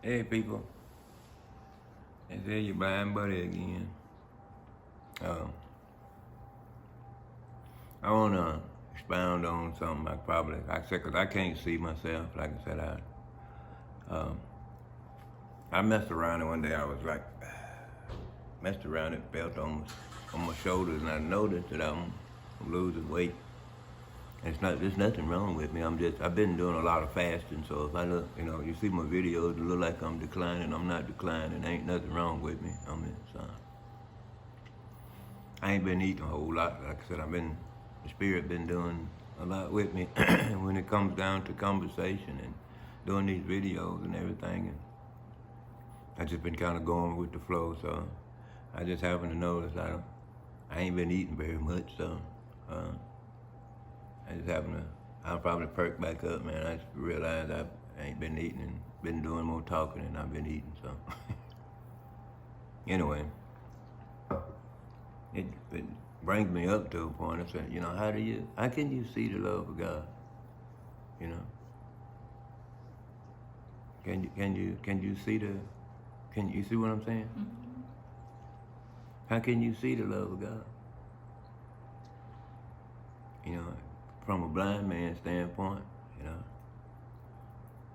Hey people, it's your blind buddy again. Uh, I wanna expound on something I said, cause I can't see myself. Like I said, I messed around and one day I was like, messed around and felt on my shoulders, and I noticed that I'm losing weight. There's nothing wrong with me. I've been doing a lot of fasting, so if I look, you see my videos, it look like I'm declining. I'm not declining. Ain't nothing wrong with me. I ain't been eating a whole lot. Like I said, the Spirit been doing a lot with me when it comes down to conversation and doing these videos and everything. And I just been kind of going with the flow. So I just happen to notice I ain't been eating very much. So I just happen to, I'll probably perk back up, man. I just realized I ain't been eating and been doing more talking than I've been eating. So anyway. It brings me up to a point. I said, how can you see the love of God? Can you see what I'm saying? Mm-hmm. How can you see the love of God? From a blind man's standpoint,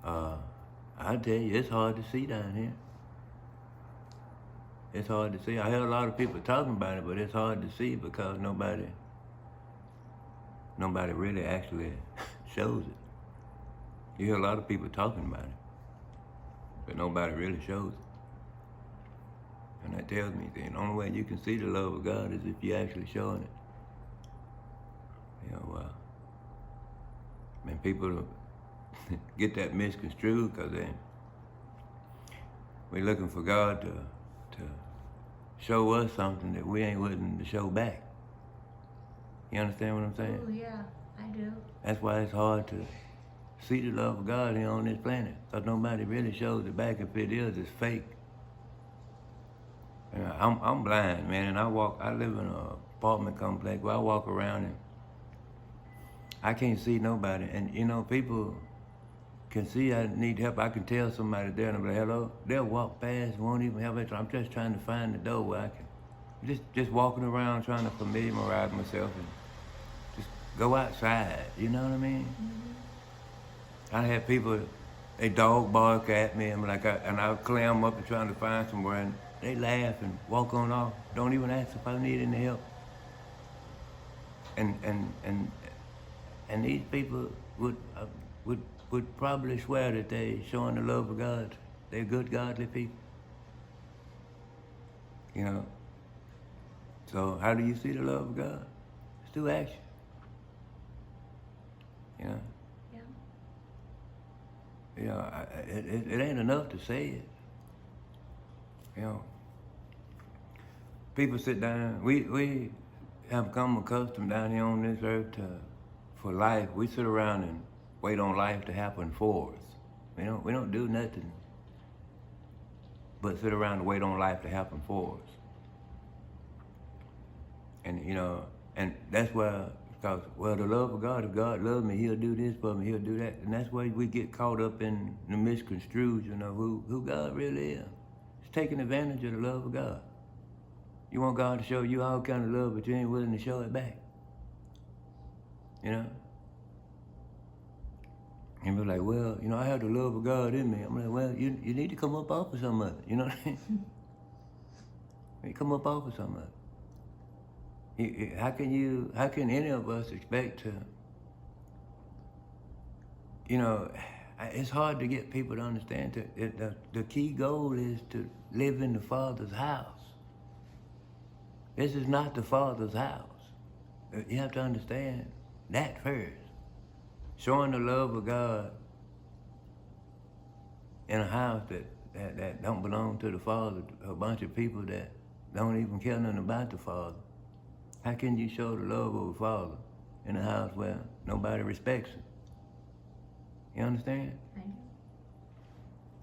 I tell you, it's hard to see down here. It's hard to see. I heard a lot of people talking about it, but it's hard to see because nobody really actually shows it. You hear a lot of people talking about it, but nobody really shows it. And that tells me the only way you can see the love of God is if you're actually showing it. And people get that misconstrued because we're looking for God to show us something that we ain't willing to show back. You understand what I'm saying? Oh, yeah, I do. That's why it's hard to see the love of God here on this planet, because nobody really shows it back. If it is, it's fake. I'm blind, man, and I live in an apartment complex where I walk around and I can't see nobody. And people can see I need help. I can tell somebody there and I'm like, hello. They'll walk past, won't even help me. I'm just trying to find the door where I can, just walking around trying to familiarize myself and just go outside. You know what I mean? Mm-hmm. I have people, they dog bark at me. And I'll clam up and trying to find somewhere, and they laugh and walk on off. Don't even ask if I need any help. And these people would probably swear that they showing the love of God. They're good, godly people. So how do you see the love of God? It's through action. Yeah. It ain't enough to say it. People sit down. We have come accustomed down here on this earth for life. We sit around and wait on life to happen for us. We don't do nothing but sit around and wait on life to happen for us. And that's why, because, the love of God, if God loves me, he'll do this for me, he'll do that. And that's why we get caught up in the misconstrued, who God really is. It's taking advantage of the love of God. You want God to show you all kind of love, but you ain't willing to show it back. And be like, I have the love of God in me. I'm like, you need to come up off of some of it. You know what I mean? You come up off of some of it. How can any of us expect to, it's hard to get people to understand that the key goal is to live in the Father's house. This is not the Father's house. You have to understand that first. Showing the love of God in a house that don't belong to the Father, a bunch of people that don't even care nothing about the Father. How can you show the love of a Father in a house where nobody respects him? You understand? I do.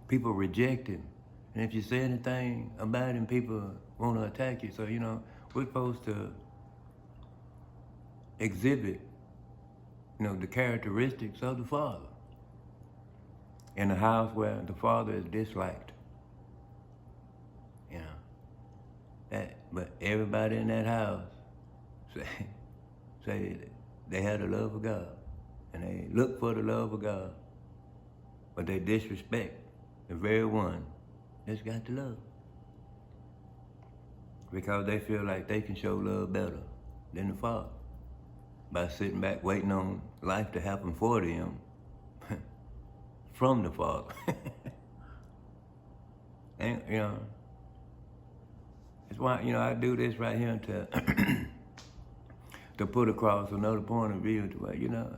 People reject him. And if you say anything about him, people want to attack you. So, we're supposed to exhibit, the characteristics of the Father. in a house where the father is disliked. You know, but everybody in that house say they had the love of God and they look for the love of God, but they disrespect the very one that's got the love because they feel like they can show love better than the father by sitting back waiting on life to happen for them from the father. And you know, that's why, you know, I do this right here to put across another point of view to where, you know,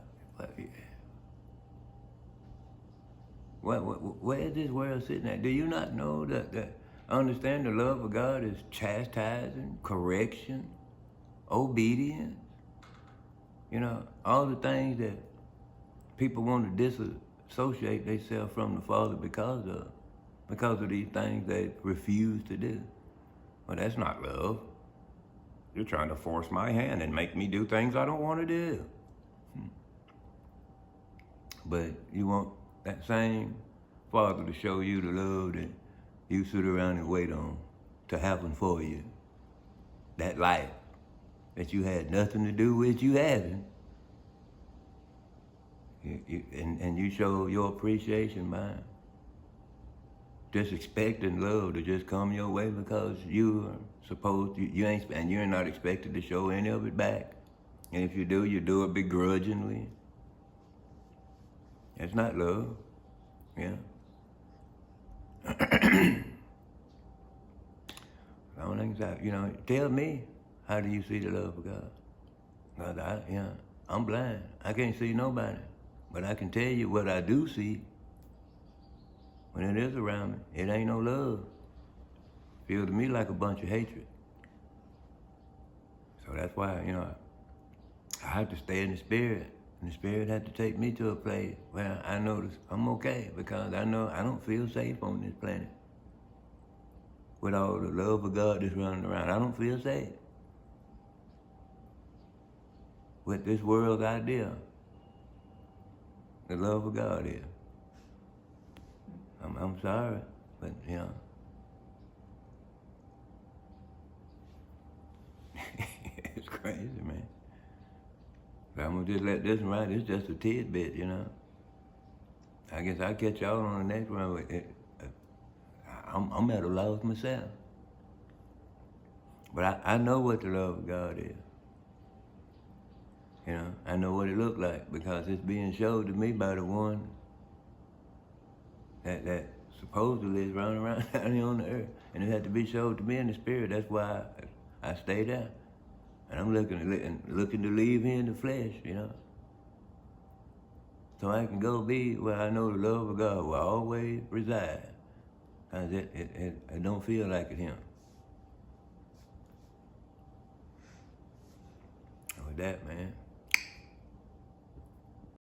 where is this world sitting at? Do you not know that understand the love of God is chastising, correction, obedience? You know, all the things that people want to disassociate themselves from the Father because of these things they refuse to do. Well, that's not love. You're trying to force my hand and make me do things I don't want to do. But you want that same Father to show you the love that you sit around and wait on to happen for you. That life that you had nothing to do with you having. And you show your appreciation by just expecting love to just come your way because you're not expected to show any of it back. And if you do it begrudgingly. It's not love. Yeah. I don't think so. You know, tell me, how do you see the love of God? God, I'm blind. I can't see nobody. But I can tell you what I do see. When it is around me, it ain't no love. Feels to me like a bunch of hatred. So that's why, you know, I have to stay in the Spirit. And the Spirit had to take me to a place where I notice I'm okay because I know I don't feel safe on this planet. With all the love of God that's running around, I don't feel safe. With this world's idea, the love of God is. I'm sorry, but you know. It's crazy, man. But I'm gonna just let this one ride. It's just a tidbit, you know. I guess I'll catch y'all on the next one with it. I'm at a loss myself. But I know what the love of God is. You know, I know what it looked like because it's being showed to me by the one that supposedly is running around down here on the earth. And it had to be showed to me in the Spirit. That's why I stay there. And I'm looking to leave here in the flesh, you know. So I can go be where I know the love of God will always reside. Because it don't feel like it him. With that, man.